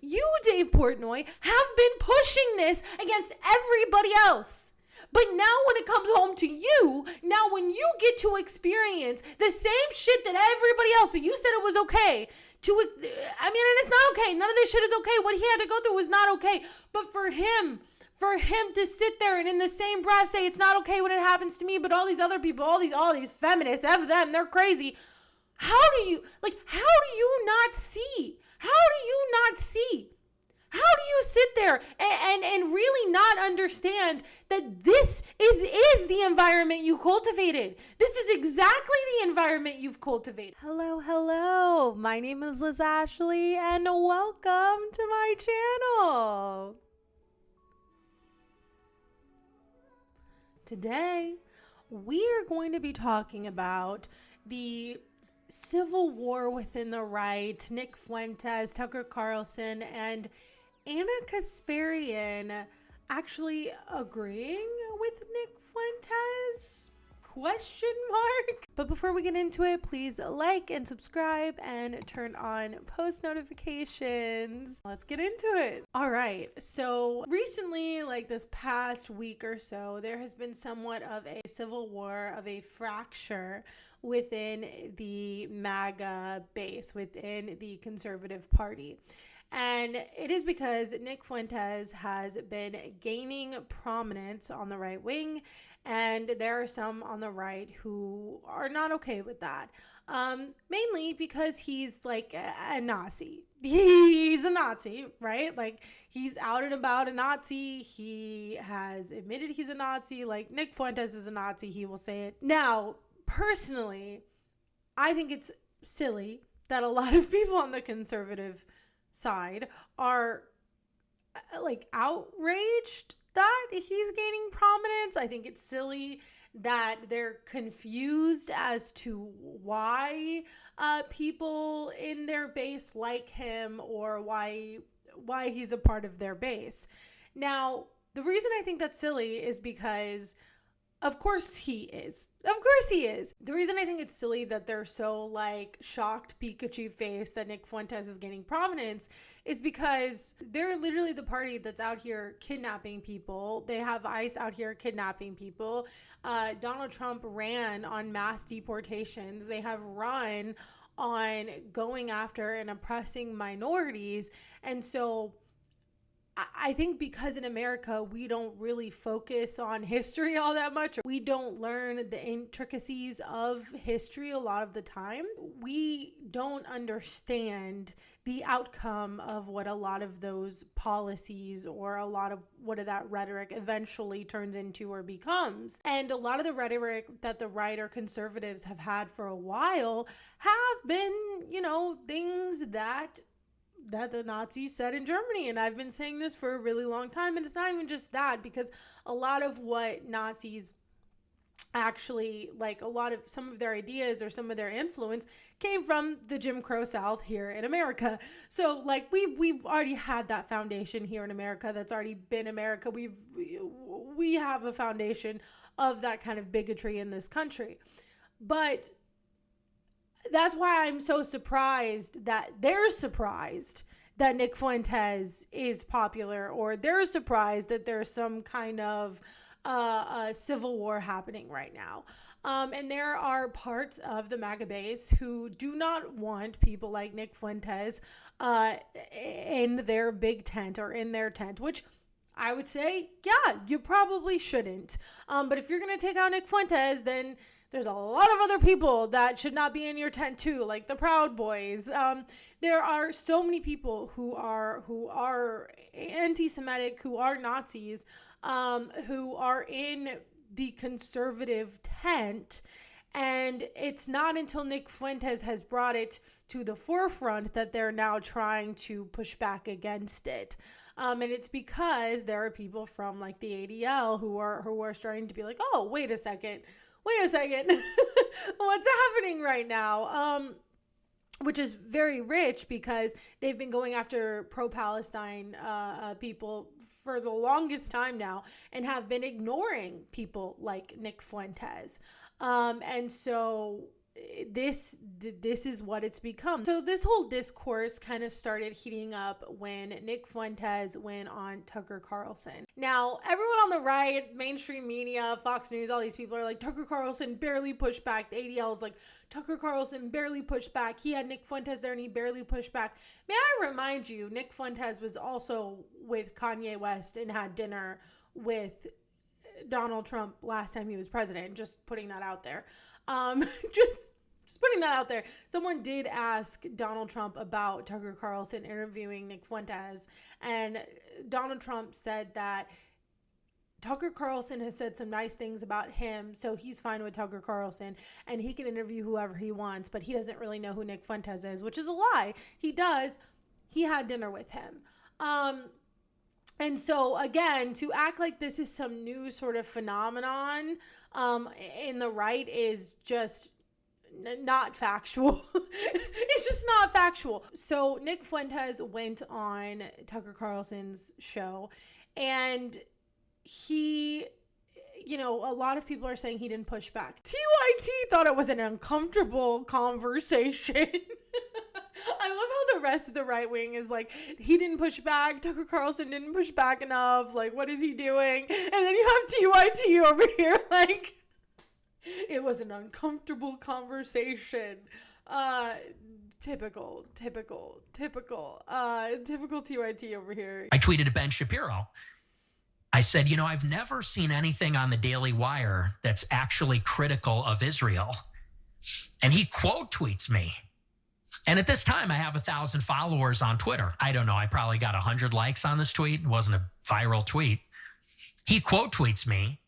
you, Dave Portnoy, have been pushing this against everybody else. But now when it comes home to you, now when you get to experience the same shit that everybody else, that you said it was okay, and it's not okay. None of this shit is okay. What he had to go through was not okay. But for him to sit there and in the same breath say it's not okay when it happens to me, but all these other people, all these feminists, F them, they're crazy. How do you not see? How do you not see? How do you sit there and really not understand that this is the environment you cultivated? This is exactly the environment you've cultivated. Hello. My name is Ashlee, and welcome to my channel. Today, we are going to be talking about the civil war within the right, Nick Fuentes, Tucker Carlson, and Anna Kasparian actually agreeing with Nick Fuentes? ? But before we get into it, please like and subscribe and turn on post notifications. Let's get into it. All right. So recently, like this past week or so, there has been somewhat of a civil war, of a fracture within the MAGA base, within the conservative party. And it is because Nick Fuentes has been gaining prominence on the right wing, and there are some on the right who are not okay with that. Mainly because he's like a Nazi. He's a Nazi, right? Like, he's out and about a Nazi. He has admitted he's a Nazi. Like, Nick Fuentes is a Nazi. He will say it. Now, personally, I think it's silly that a lot of people on the conservative side are like outraged that he's gaining prominence. I think it's silly that they're confused as to why people in their base like him, or why he's a part of their base. Now, the reason I think that's silly is because of course he is. The reason I think it's silly that they're so like shocked Pikachu face that Nick Fuentes is gaining prominence is because they're literally the party that's out here kidnapping people. They have ICE out here kidnapping people. Donald Trump ran on mass deportations. They have run on going after and oppressing minorities. And so I think because in America, we don't really focus on history all that much. We don't learn the intricacies of history a lot of the time. We don't understand the outcome of what a lot of those policies or a lot of what that rhetoric eventually turns into or becomes. And a lot of the rhetoric that the right or conservatives have had for a while have been, things that the Nazis said in Germany. And I've been saying this for a really long time. And it's not even just that, because a lot of what Nazis actually, like some of their ideas or some of their influence came from the Jim Crow South here in America. So like we've already had that foundation here in America. That's already been America. We have a foundation of that kind of bigotry in this country. But that's why I'm so surprised that they're surprised that Nick Fuentes is popular, or they're surprised that there's some kind of a civil war happening right now. And there are parts of the MAGA base who do not want people like Nick Fuentes in their big tent or in their tent, which I would say, yeah, you probably shouldn't. But if you're going to take out Nick Fuentes, then there's a lot of other people that should not be in your tent too, like the Proud Boys. There are so many people who are anti-Semitic, who are Nazis, who are in the conservative tent. And it's not until Nick Fuentes has brought it to the forefront that they're now trying to push back against it. And it's because there are people from like the ADL who are starting to be like, oh, wait a second, what's happening right now? Which is very rich, because they've been going after pro-Palestine people for the longest time now and have been ignoring people like Nick Fuentes. And so this is what it's become. So this whole discourse kind of started heating up when Nick Fuentes went on Tucker Carlson. Now, everyone on the right, mainstream media, Fox News, all these people are like, Tucker Carlson barely pushed back. The ADL is like, Tucker Carlson barely pushed back. He had Nick Fuentes there and he barely pushed back. May I remind you, Nick Fuentes was also with Kanye West and had dinner with Donald Trump last time he was president. Just putting that out there. Just putting that out there. Someone did ask Donald Trump about Tucker Carlson interviewing Nick Fuentes, and Donald Trump said that Tucker Carlson has said some nice things about him, so he's fine with Tucker Carlson, and he can interview whoever he wants, but he doesn't really know who Nick Fuentes is, which is a lie. He does. He had dinner with him. And so, again, to act like this is some new sort of phenomenon in the right is just not factual. It's just not factual. So Nick Fuentes went on Tucker Carlson's show, and he, a lot of people are saying he didn't push back. TYT thought it was an uncomfortable conversation. I love how the rest of the right wing is like, he didn't push back. Tucker Carlson didn't push back enough. Like, what is he doing? And then you have TYT over here like, it was an uncomfortable conversation. Typical TYT over here. I tweeted at Ben Shapiro. I said, I've never seen anything on the Daily Wire that's actually critical of Israel. And he quote tweets me. And at this time, I have 1,000 followers on Twitter. I don't know. I probably got 100 likes on this tweet. It wasn't a viral tweet. He quote tweets me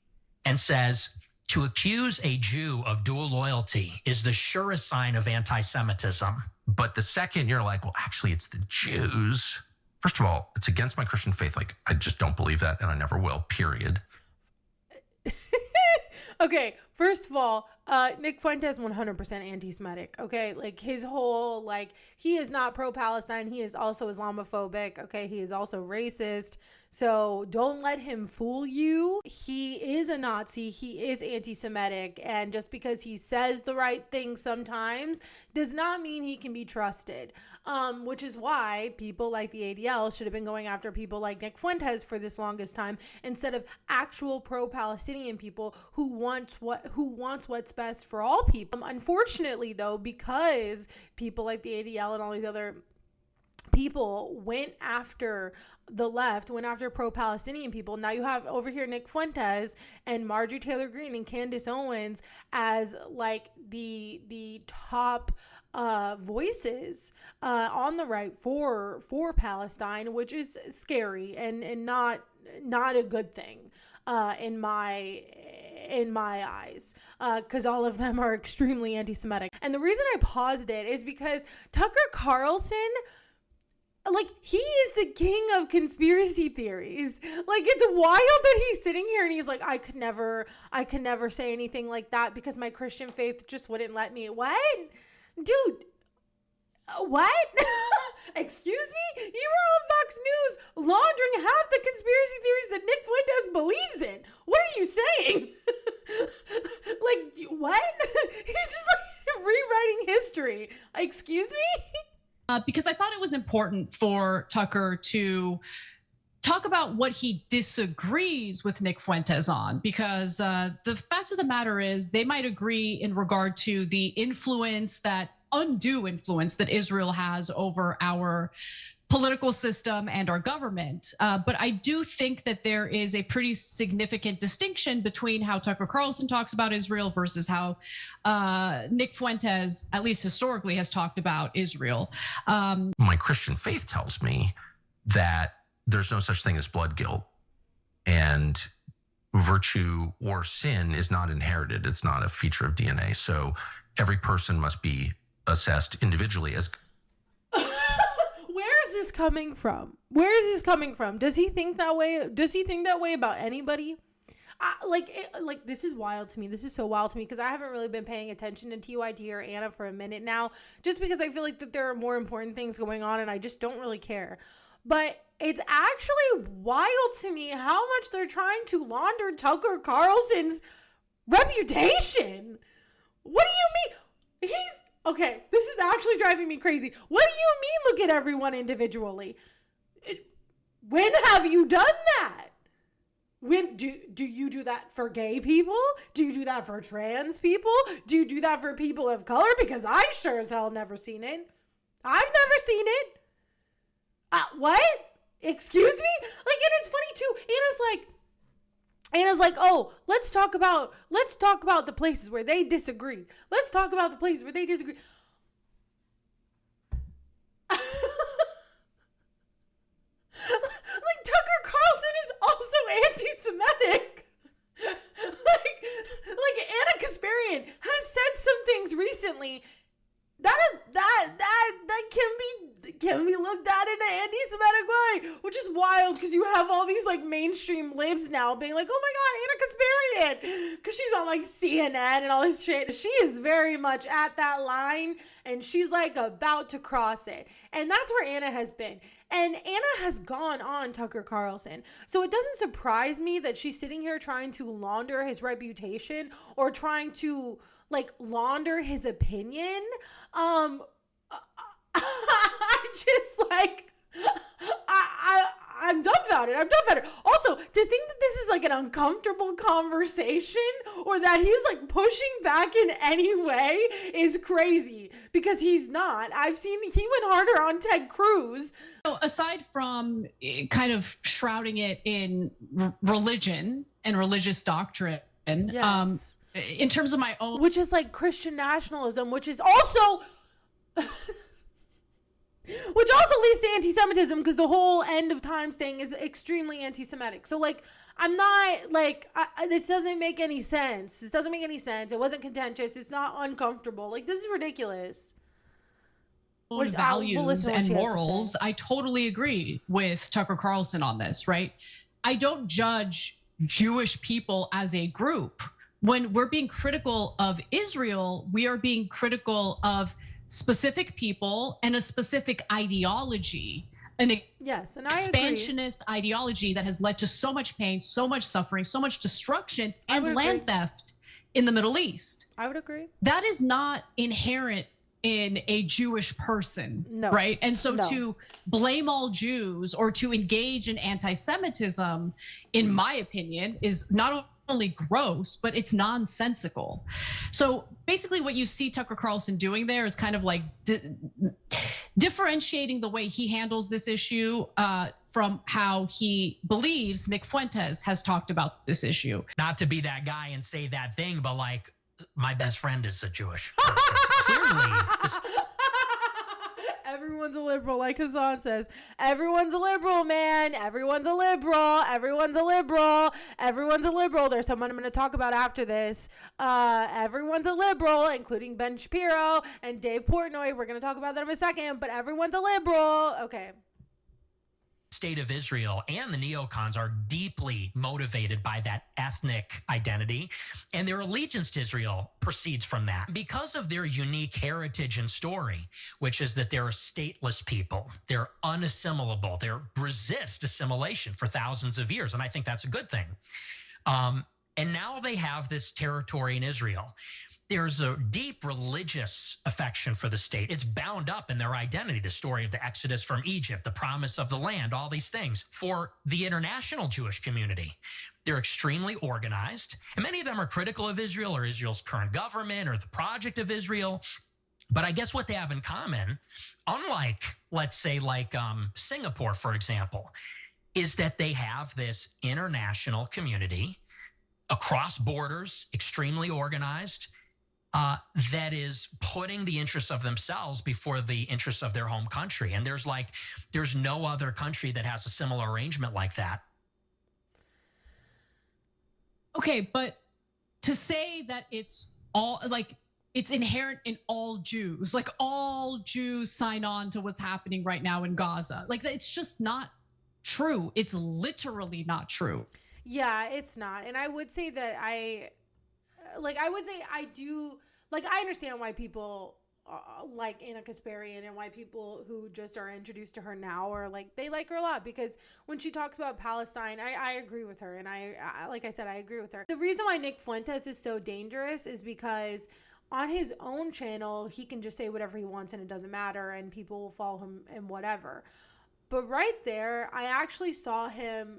and says, to accuse a Jew of dual loyalty is the surest sign of anti-Semitism. But the second you're like, well, actually, it's the Jews. First of all, it's against my Christian faith. Like, I just don't believe that, and I never will, period. Okay, first of all, Nick Fuentes 100% anti-Semitic, okay? Like, his whole, he is not pro-Palestine. He is also Islamophobic, okay? He is also racist. So don't let him fool you. He is a Nazi. He is anti-Semitic. And just because he says the right thing sometimes does not mean he can be trusted. Which is why people like the ADL should have been going after people like Nick Fuentes for this longest time instead of actual pro-Palestinian people who wants what's best for all people. Unfortunately, though, because people like the ADL and all these other people went after the left, went after pro-Palestinian people. Now you have over here Nick Fuentes and Marjorie Taylor Greene and Candace Owens as the top voices on the right for Palestine, which is scary and not a good thing in my eyes, because all of them are extremely anti-Semitic. And the reason I paused it is because Tucker Carlson, he is the king of conspiracy theories. It's wild that he's sitting here and he's like, I could never say anything like that because my Christian faith just wouldn't let me. What? Dude, what? Excuse me? You were on Fox News laundering half the conspiracy theories that Nick Fuentes believes in. What are you saying? What? He's just rewriting history. Excuse me? Because I thought it was important for Tucker to talk about what he disagrees with Nick Fuentes on, because the fact of the matter is they might agree in regard to the undue influence that Israel has over our political system and our government. But I do think that there is a pretty significant distinction between how Tucker Carlson talks about Israel versus how Nick Fuentes, at least historically, has talked about Israel. My Christian faith tells me that there's no such thing as blood guilt, and virtue or sin is not inherited. It's not a feature of DNA. So every person must be assessed individually as. Where is this coming from? Does he think that way? Does he think that way about anybody? This is wild to me. This is so wild to me because I haven't really been paying attention to TYT or Anna for a minute now, just because I feel like that there are more important things going on and I just don't really care. But it's actually wild to me how much they're trying to launder Tucker Carlson's reputation. What do you mean? Okay, this is actually driving me crazy. What do you mean look at everyone individually? When have you done that? When do you do that for gay people? Do you do that for trans people? Do you do that for people of color? Because I sure as hell never seen it. I've never seen it. What? Excuse me? Like, and it's funny too. Anna's like, oh, let's talk about the places where they disagree. Let's talk about the places where they disagree. Like, Tucker Carlson is also anti-Semitic. like Anna Kasparian has said some things recently that can be looked at in an anti-Semitic way, which is wild because you have all these like mainstream libs now being like, oh my God, Anna Kasparian, because she's on like CNN and all this shit. She is very much at that line and she's like about to cross it. And that's where Anna has been. And Anna has gone on Tucker Carlson. So it doesn't surprise me that she's sitting here trying to launder his reputation or trying to like launder his opinion. I just like, I'm dumbfounded. Also, to think that this is like an uncomfortable conversation or that he's like pushing back in any way is crazy because he's not. I've seen he went harder on Ted Cruz. So aside from kind of shrouding it in religion and religious doctrine, yes. In terms of my own, which is like Christian nationalism, which is also which also leads to anti-Semitism because the whole end of times thing is extremely anti-Semitic. So like, I'm not like, this doesn't make any sense. It wasn't contentious. It's not uncomfortable. Like, this is ridiculous. Values and morals. I totally agree with Tucker Carlson on this, right? I don't judge Jewish people as a group. When we're being critical of Israel, we are being critical of specific people and a specific ideology, an expansionist ideology that has led to so much pain, so much suffering, so much destruction, and land theft in the Middle East. I would agree. That is not inherent in a Jewish person, right? And so to blame all Jews or to engage in anti-Semitism, in my opinion, is not only gross, but it's nonsensical. So basically what you see Tucker Carlson doing there is kind of like differentiating the way he handles this issue from how he believes Nick Fuentes has talked about this issue. Not to be that guy and say that thing, but like, my best friend is a Jewish person. Clearly, everyone's a liberal, like Hassan says. Everyone's a liberal, man. Everyone's a liberal. There's someone I'm going to talk about after this. Everyone's a liberal, including Ben Shapiro and Dave Portnoy. We're going to talk about them in a second, but everyone's a liberal. Okay. State of Israel and the neocons are deeply motivated by that ethnic identity, and their allegiance to Israel proceeds from that because of their unique heritage and story, which is that they're a stateless people. They're unassimilable. They resist assimilation for thousands of years, and I think that's a good thing. And now they have this territory in Israel. There's a deep religious affection for the state. It's bound up in their identity, the story of the Exodus from Egypt, the promise of the land, all these things. For the international Jewish community, they're extremely organized, and many of them are critical of Israel or Israel's current government or the project of Israel. But I guess what they have in common, unlike, let's say, like Singapore, for example, is that they have this international community across borders, extremely organized, that is putting the interests of themselves before the interests of their home country. And there's no other country that has a similar arrangement like that. Okay, but to say that it's all like it's inherent in all Jews, like all Jews sign on to what's happening right now in Gaza, like it's just not true. It's literally not true. Yeah, it's not. And I would say that I understand why people like Anna Kasparian and why people who just are introduced to her now are like, they like her a lot because when she talks about Palestine, I agree with her. And I like I said, I agree with her. The reason why Nick Fuentes is so dangerous is because on his own channel, he can just say whatever he wants and it doesn't matter and people will follow him and whatever. But right there, I actually saw him,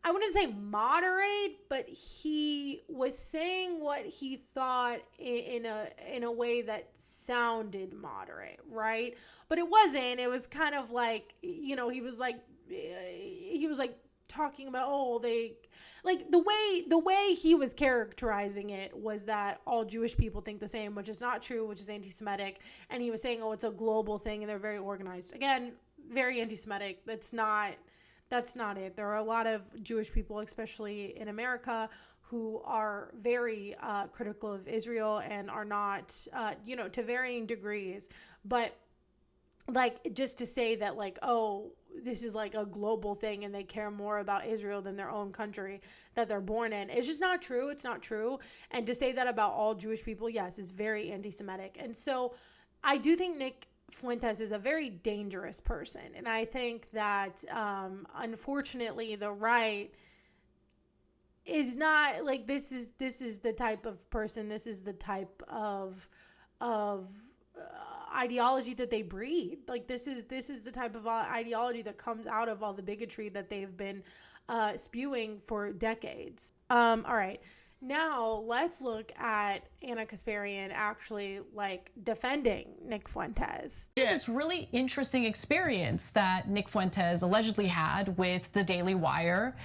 I wouldn't say moderate, but he was saying what he thought in a way that sounded moderate, right? But it wasn't. It was kind of like, he was like talking about, like the way he was characterizing it was that all Jewish people think the same, which is not true, which is anti-Semitic. And he was saying, it's a global thing and they're very organized. Again, very anti-Semitic. That's not it. There are a lot of Jewish people, especially in America, who are very critical of Israel and are not, to varying degrees. But like, just to say that like, this is like a global thing and they care more about Israel than their own country that they're born in, it's just not true. It's not true. And to say that about all Jewish people, yes, is very anti-Semitic. And so I do think Nick Fuentes is a very dangerous person. And I think that, unfortunately, the right is not like, this is the type of person, this is the type of ideology that they breed. Like, this is the type of ideology that comes out of all the bigotry that they've been spewing for decades. All right. Now, let's look at Anna Kasparian actually like defending Nick Fuentes. This really interesting experience that Nick Fuentes allegedly had with the Daily Wire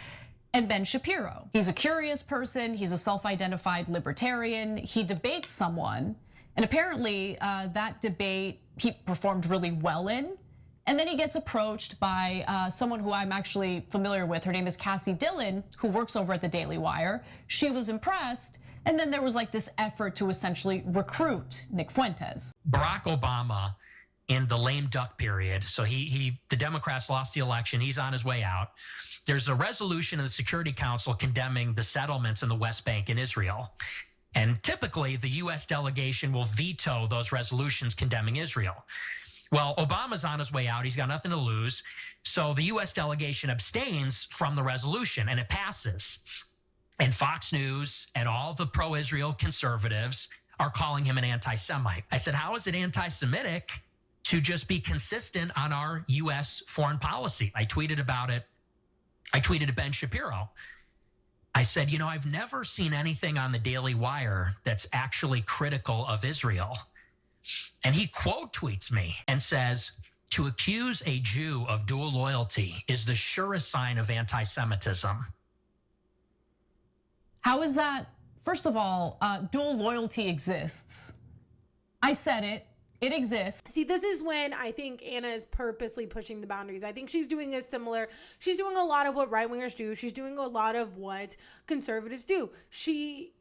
and Ben Shapiro. He's a curious person. He's a self-identified libertarian. He debates someone, and apparently that debate he performed really well in. And then he gets approached by someone who I'm actually familiar with. Her name is Cassie Dillon, who works over at the Daily Wire. She was impressed. And then there was like this effort to essentially recruit Nick Fuentes. Barack Obama, in the lame duck period, so the Democrats lost the election, he's on his way out. There's a resolution in the Security Council condemning the settlements in the West Bank in Israel. And typically, the U.S. delegation will veto those resolutions condemning Israel. Well, Obama's on his way out. He's got nothing to lose. So the U.S. delegation abstains from the resolution and it passes. And Fox News and all the pro-Israel conservatives are calling him an anti-Semite. I said, how is it anti-Semitic to just be consistent on our U.S. foreign policy? I tweeted about it. I tweeted to Ben Shapiro. I said, I've never seen anything on the Daily Wire that's actually critical of Israel. And he quote tweets me and says, to accuse a Jew of dual loyalty is the surest sign of anti-Semitism. How is that? First of all, dual loyalty exists. I said it. It exists. See, this is when I think Anna is purposely pushing the boundaries. I think she's doing she's doing a lot of what right-wingers do. She's doing a lot of what conservatives do. She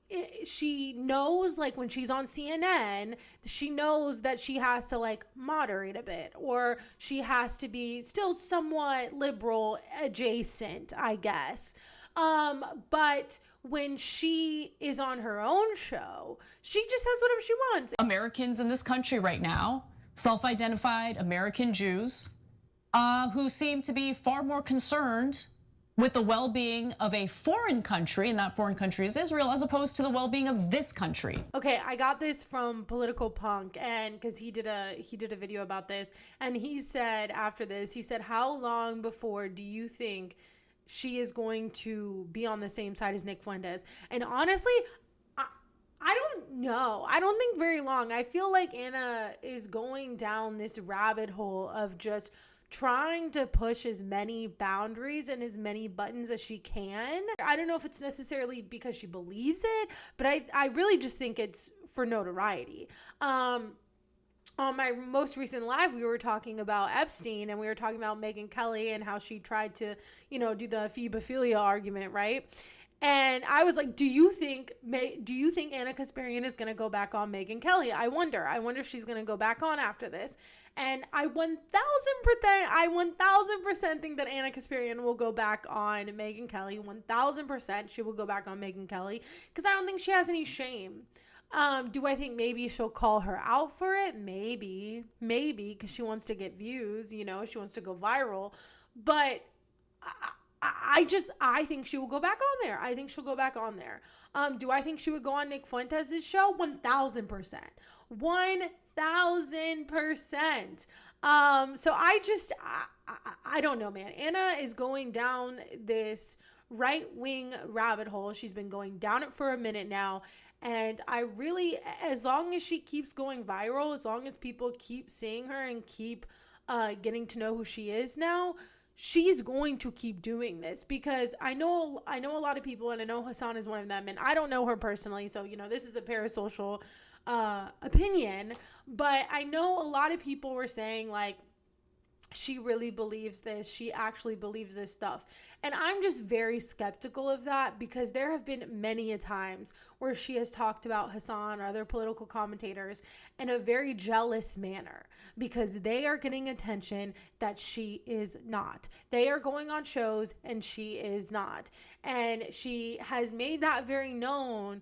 knows, like, when she's on CNN, she knows that she has to like moderate a bit, or she has to be still somewhat liberal adjacent, I guess. But when she is on her own show, she just says whatever she wants. Americans in this country right now, self-identified American Jews, who seem to be far more concerned with the well-being of a foreign country, and that foreign country is Israel, as opposed to the well-being of this country. Okay, I got this from Political Punk, and because he did a video about this, and he said after this, he said, how long before do you think she is going to be on the same side as Nick Fuentes? And honestly, I don't know. I don't think very long. I feel like Anna is going down this rabbit hole of just trying to push as many boundaries and as many buttons as she can. I don't know if it's necessarily because she believes it, but I really just think it's for notoriety. On my most recent live, we were talking about Epstein, and we were talking about Megyn Kelly and how she tried to, do the phebophilia argument, right? And I was like, do you think Anna Kasparian is going to go back on Megyn Kelly? I wonder if she's going to go back on after this. And I 1000% think that Anna Kasparian will go back on Megyn Kelly. 1000% she will go back on Megyn Kelly, because I don't think she has any shame. Do I think maybe she'll call her out for it? Maybe, because she wants to get views, she wants to go viral. But I think she will go back on there. I think she'll go back on there. Do I think she would go on Nick Fuentes' show? 1,000%. 1,000%. So I don't know, man. Anna is going down this right-wing rabbit hole. She's been going down it for a minute now. And I really, as long as she keeps going viral, as long as people keep seeing her and keep getting to know who she is now, she's going to keep doing this, because I know a lot of people, and I know Hassan is one of them, and I don't know her personally, so this is a parasocial opinion, but I know a lot of people were saying like, she really believes this, she actually believes this stuff, and I'm just very skeptical of that, because there have been many a times where she has talked about Hassan or other political commentators in a very jealous manner, because they are getting attention that she is not. They are going on shows and she is not, and she has made that very known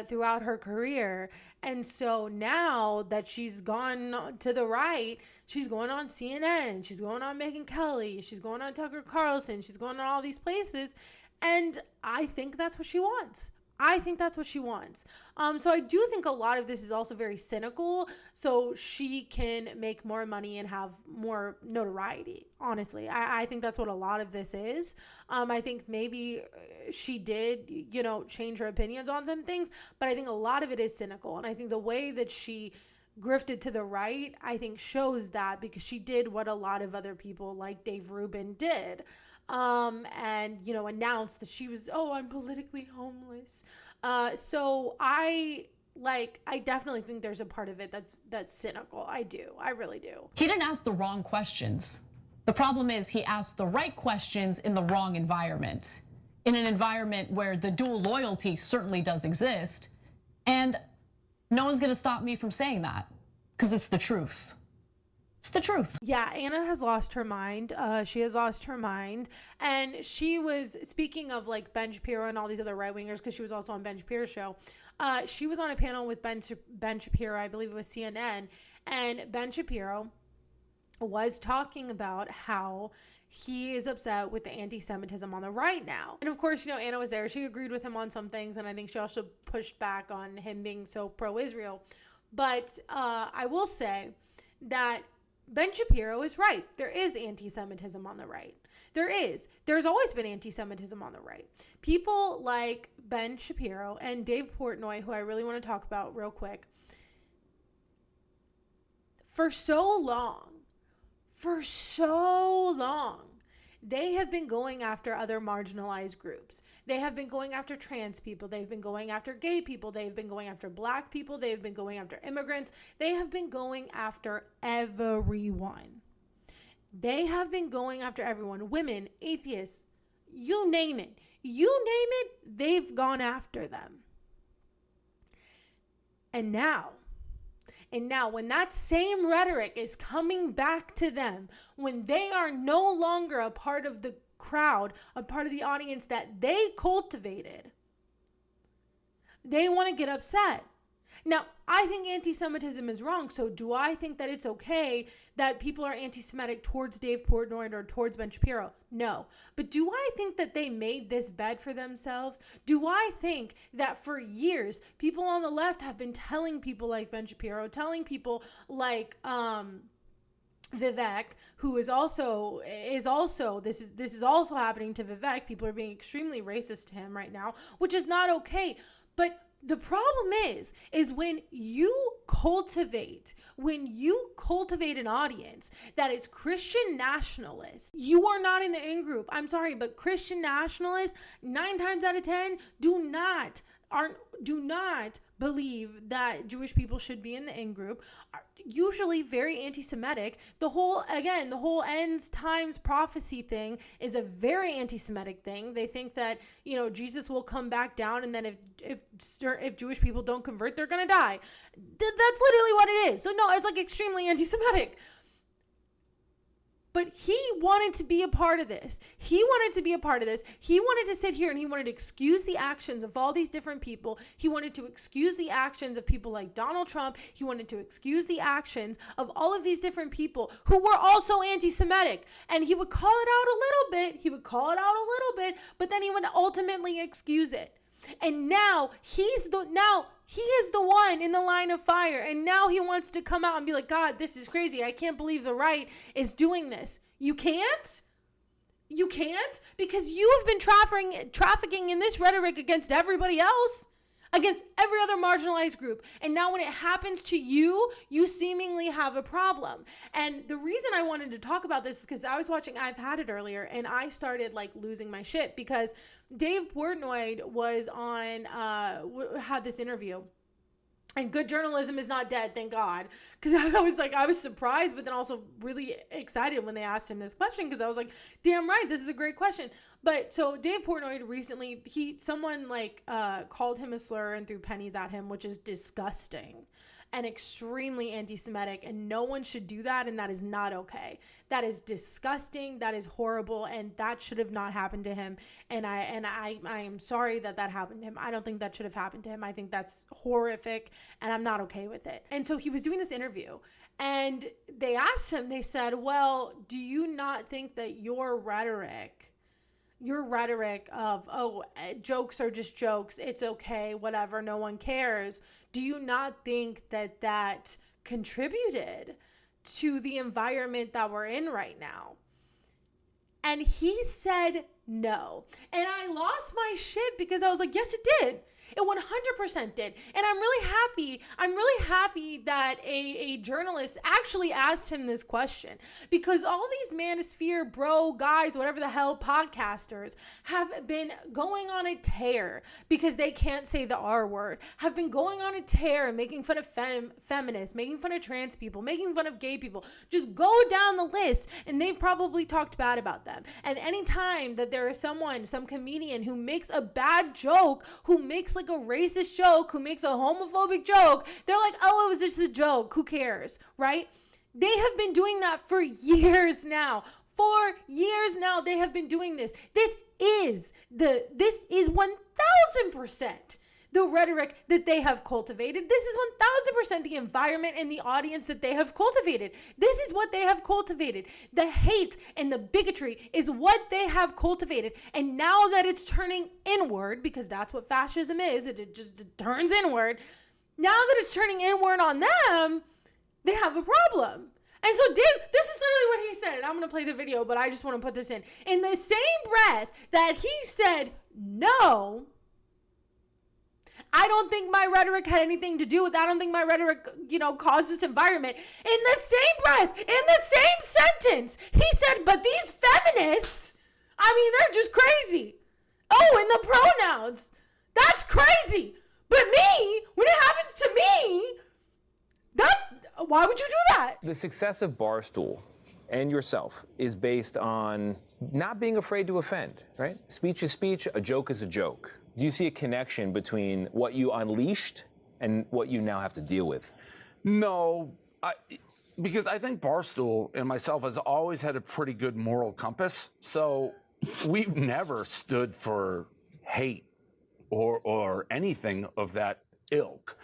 throughout her career. And so now that she's gone to the right, she's going on CNN, she's going on Megyn Kelly, she's going on Tucker Carlson, she's going on all these places, and I think that's what she wants. So I do think a lot of this is also very cynical, so she can make more money and have more notoriety. Honestly, I think that's what a lot of this is. I think maybe she did, change her opinions on some things, but I think a lot of it is cynical. And I think the way that she grifted to the right, I think shows that, because she did what a lot of other people like Dave Rubin did. And announced that she was, I'm politically homeless. So I definitely think there's a part of it that's cynical. I really do. He didn't ask the wrong questions. The problem is he asked the right questions in the wrong environment, in an environment where the dual loyalty certainly does exist. And no one's gonna stop me from saying that, because it's the truth. It's the truth. Yeah, Anna has lost her mind. She has lost her mind. And she was, speaking of like Ben Shapiro and all these other right-wingers, because she was also on Ben Shapiro's show, she was on a panel with Ben Shapiro, I believe it was CNN, and Ben Shapiro was talking about how he is upset with the anti-Semitism on the right now. And of course, Anna was there. She agreed with him on some things, and I think she also pushed back on him being so pro-Israel. But I will say that Ben Shapiro is right. There is anti-Semitism on the right. There is. There's always been anti-Semitism on the right. People like Ben Shapiro and Dave Portnoy, who I really want to talk about real quick, for so long, they have been going after other marginalized groups. They have been going after trans people. They've been going after gay people. They've been going after black people. They've been going after immigrants. They have been going after everyone. They have been going after everyone. Women, atheists, you name it. They've gone after them. And now, when that same rhetoric is coming back to them, when they are no longer a part of the crowd, a part of the audience that they cultivated, they want to get upset. Now, I think anti-Semitism is wrong. So do I think that it's okay that people are anti-Semitic towards Dave Portnoy or towards Ben Shapiro? No. But do I think that they made this bed for themselves? Do I think that for years, people on the left have been telling people like Ben Shapiro, telling people like Vivek, who is also this is also happening to Vivek. People are being extremely racist to him right now, which is not okay. But the problem is when you cultivate an audience that is Christian nationalists, you are not in the in-group. I'm sorry, but Christian nationalists, 9 times out of 10, do not believe that Jewish people should be in the in-group, are usually very anti-Semitic. The whole ends times prophecy thing is a very anti-Semitic thing. They think that, Jesus will come back down, and then if Jewish people don't convert, they're going to die. That's literally what it is. So no, it's like extremely anti-Semitic. But he wanted to be a part of this. He wanted to sit here and he wanted to excuse the actions of all these different people. He wanted to excuse the actions of people like Donald Trump. He wanted to excuse the actions of all of these different people who were also anti-Semitic. And he would call it out a little bit, but then he would ultimately excuse it. And now he is the one in the line of fire. And now he wants to come out and be like, God, this is crazy. I can't believe the right is doing this. You can't? Because you have been trafficking in this rhetoric against everybody else, against every other marginalized group. And now when it happens to you, you seemingly have a problem. And the reason I wanted to talk about this is because I was watching I've Had It earlier, and I started like losing my shit because Dave Portnoy was on, had this interview. And good journalism is not dead, thank God. Because I was surprised, but then also really excited when they asked him this question, because I was like, damn right, this is a great question. But so Dave Portnoy recently, someone called him a slur and threw pennies at him, which is disgusting and extremely anti-Semitic, and no one should do that, and that is not okay. That is disgusting, that is horrible, and that should have not happened to him. And I am sorry that happened to him. I don't think that should have happened to him. I think that's horrific, and I'm not okay with it. And so he was doing this interview, and they asked him, they said, well, do you not think that your rhetoric of, jokes are just jokes, it's okay, whatever, no one cares, do you not think that contributed to the environment that we're in right now? And he said no. And I lost my shit because I was like, yes, it did. It 100% did. And I'm really happy that a journalist actually asked him this question, because all these manosphere bro guys, whatever the hell, podcasters have been going on a tear because they can't say the R word, have been going on a tear and making fun of feminists, making fun of trans people, making fun of gay people. Just go down the list and they've probably talked bad about them. And anytime that there is some comedian who makes a bad joke, who makes like a racist joke, who makes a homophobic joke, they're like, oh, it was just a joke, who cares, right? They have been doing that for years now. They have been doing this. This is 1000% the rhetoric that they have cultivated. This is 1000% the environment and the audience that they have cultivated. This is what they have cultivated. The hate and the bigotry is what they have cultivated. And now that it's turning inward, because that's what fascism is, it just turns inward. Now that it's turning inward on them, they have a problem. And so Dave, this is literally what he said, and I'm going to play the video, but I just want to put this in. In the same breath that he said no, I don't think my rhetoric had anything to do with that. I don't think my rhetoric, caused this environment. In the same breath, in the same sentence, he said, but these feminists, they're just crazy. Oh, and the pronouns, that's crazy. But me, when it happens to me, why would you do that? The success of Barstool and yourself is based on not being afraid to offend, right? Speech is speech, a joke is a joke. Do you see a connection between what you unleashed and what you now have to deal with? No, because I think Barstool and myself has always had a pretty good moral compass. So we've never stood for hate or anything of that ilk.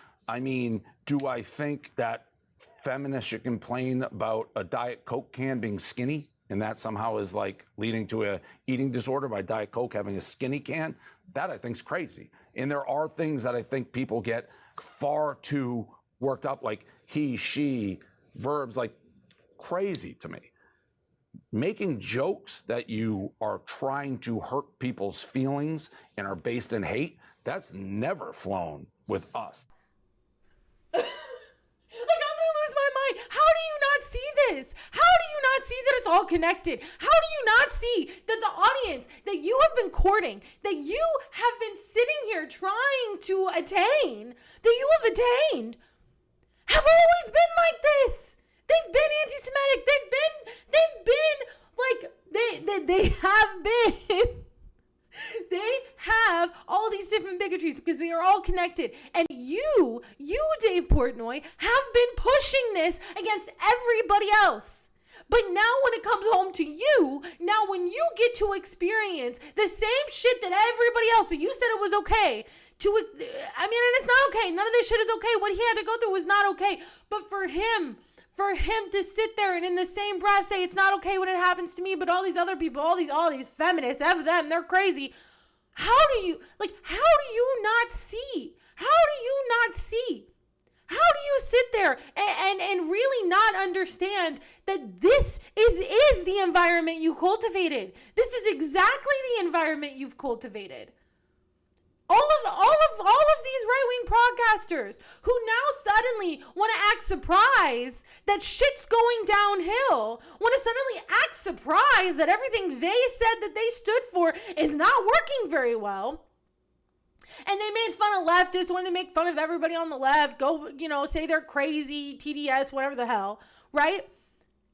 Do I think that feminists should complain about a Diet Coke can being skinny, and that somehow is like leading to a eating disorder by Diet Coke having a skinny can? That I think is crazy. And there are things that I think people get far too worked up, like he, she, verbs, like crazy to me. Making jokes that you are trying to hurt people's feelings and are based in hate, that's never flown with us. How do you not see this? How do you not see that it's all connected? How do you not see that the audience that you have been courting, that you have been sitting here trying to attain, that you have attained, have always been like this? They've been anti-Semitic. They have all these different bigotries because they are all connected. And you, Dave Portnoy, have been pushing this against everybody else. But now when it comes home to you, now when you get to experience the same shit that everybody else, that you said it was okay and it's not okay. None of this shit is okay. What he had to go through was not okay. But for him to sit there and in the same breath say it's not okay when it happens to me, but all these other people, all these feminists, F them, they're crazy. How do you not see? How do you not see? How do you sit there and really not understand that this is the environment you cultivated? This is exactly the environment you've cultivated. All of these right-wing podcasters who now suddenly want to act surprised that shit's going downhill, want to suddenly act surprised that everything they said that they stood for is not working very well. And they made fun of leftists, wanted to make fun of everybody on the left, go, say they're crazy, TDS, whatever the hell, right?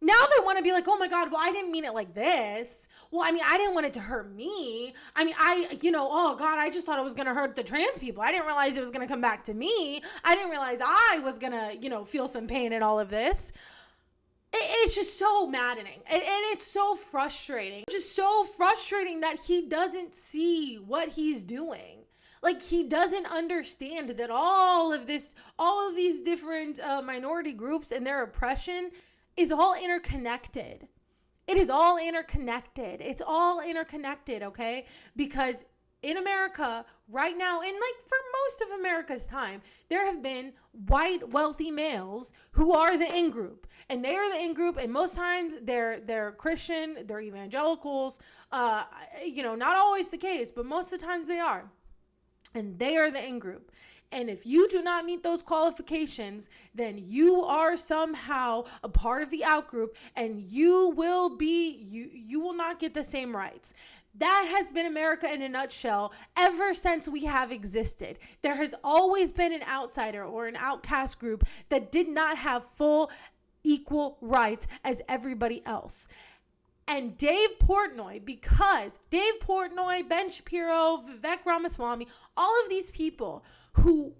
Now they want to be like, oh my God, well, I didn't mean it like this. Well, I mean, I didn't want it to hurt me. I mean, oh God, I just thought it was going to hurt the trans people. I didn't realize it was going to come back to me. I didn't realize I was going to, feel some pain in all of this. It's just so maddening. And it's so frustrating. It's just so frustrating that he doesn't see what he's doing. Like, he doesn't understand that all of these different minority groups and their oppression is all interconnected. It is all interconnected. It's all interconnected, okay? Because in America right now, and like for most of America's time, there have been white wealthy males who are the in group, and they are the in group, and most times they're Christian, they're evangelicals. Not always the case, but most of the times they are, and they are the in group. And if you do not meet those qualifications, then you are somehow a part of the out group, and you will not get the same rights. That has been America in a nutshell ever since we have existed. There has always been an outsider or an outcast group that did not have full equal rights as everybody else. And Dave Portnoy, Ben Shapiro, Vivek Ramaswamy, all of these people who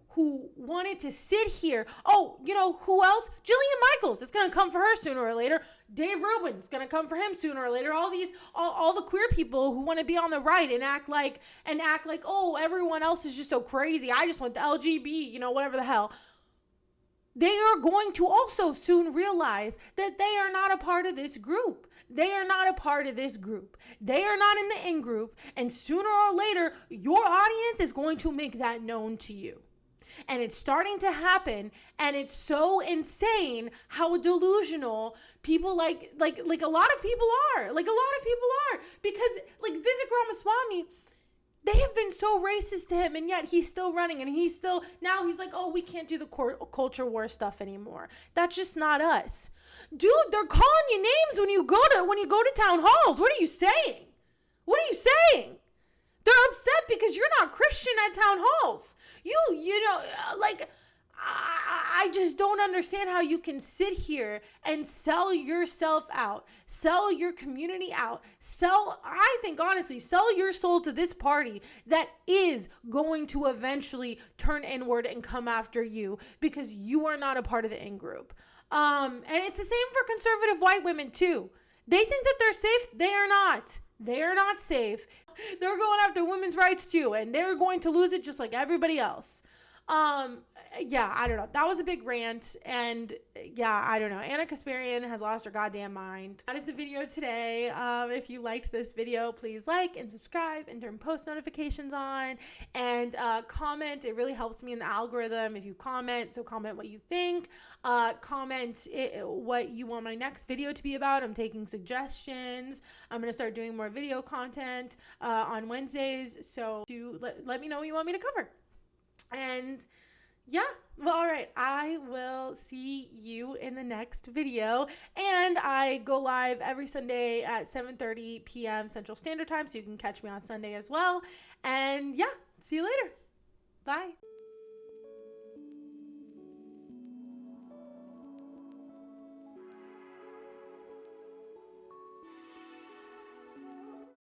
wanted to sit here. Oh, who else? Jillian Michaels. It's going to come for her sooner or later. Dave Rubin. It's going to come for him sooner or later. All the queer people who want to be on the right and act like, oh, everyone else is just so crazy. I just want the LGB, whatever the hell. They are going to also soon realize that they are not a part of this group. They are not a part of this group. They are not in the in group. And sooner or later, your audience is going to make that known to you. And it's starting to happen. And it's so insane how delusional people like a lot of people are. Because like Vivek Ramaswamy, they have been so racist to him, and yet he's still running, and now he's like, oh, we can't do the culture war stuff anymore. That's just not us. Dude, they're calling you names when you go to town halls. What are you saying? They're upset because you're not Christian at town halls. I just don't understand how you can sit here and sell yourself out, sell your community out, sell your soul to this party that is going to eventually turn inward and come after you because you are not a part of the in group. And it's the same for conservative white women too. They think that they're safe. They are not. They are not safe. They're going after women's rights too, and they're going to lose it just like everybody else. I don't know. That was a big rant, and I don't know. Anna Kasparian has lost her goddamn mind. That is the video today. If you liked this video, please like and subscribe and turn post notifications on, and comment. It really helps me in the algorithm if you comment. So comment what you think. Comment what you want my next video to be about. I'm taking suggestions. I'm going to start doing more video content on Wednesdays. So let me know what you want me to cover. And all right, I will see you in the next video. And I go live every Sunday at 7:30 p.m. Central Standard Time, so you can catch me on Sunday as well. And see you later. Bye.